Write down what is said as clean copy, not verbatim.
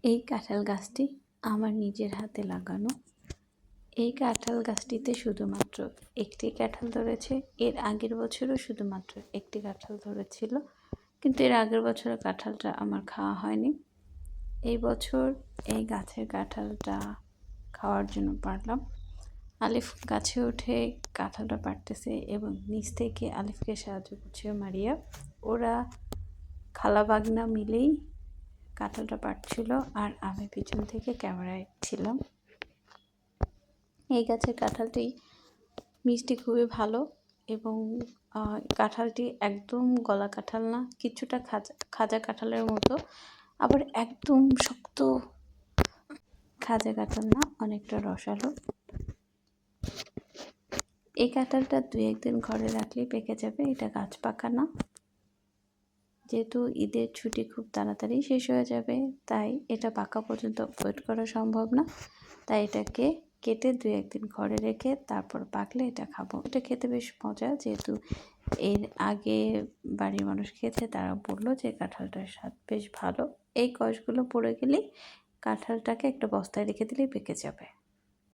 এই কাঁঠাল গাছটি আমার নিজের হাতে লাগানো। এই কাঁঠাল গাছটিতে শুধুমাত্র একটি কাঁঠাল ধরেছে। এর আগের বছরও শুধুমাত্র একটি কাঁঠাল ধরেছিল, কিন্তু এর আগের বছরের কাঁঠালটা আমার খাওয়া হয়নি। এই বছর এই গাছের কাঁঠালটা খাওয়ার জন্য পারলাম। আলিফ গাছে উঠে কাঁঠালটা পাড়তেছে এবং নিচ থেকে আলিফকে সাহায্য করছে মারিয়া। ওরা খালা বাগনা মিলেই কাঁঠালটা পাড়ছিল আর আমি পিছন থেকে ক্যামেরায় ছিলাম। এই গাছের কাঁঠালটি মিষ্টি খুবই ভালো এবং কাঁঠালটি একদম গলা কাঁঠাল না, কিছুটা খাজা কাঁঠালের মতো, আবার একদম শক্ত খাজা কাঁঠাল না, অনেকটা রসালো। এই কাঁঠালটা 2-1 দিন ঘরে রাখলেই পেকে যাবে। এটা গাছ পাকা না, যেহেতু ঈদের ছুটি খুব তাড়াতাড়ি শেষ হয়ে যাবে, তাই এটা পাকা পর্যন্ত ওয়েট করা সম্ভব না। তাই এটাকে কেটে 2-1 দিন ঘরে রেখে তারপর পাকলে এটা খাবো। এটা খেতে বেশ মজা, যেহেতু এর আগে বাড়ির মানুষ খেয়েছে, তারা বললো যে কাঁঠালটার স্বাদ বেশ ভালো। এই কষগুলো পড়ে গেলেই কাঁঠালটাকে একটা বস্তায় রেখে দিলেই পেকে যাবে।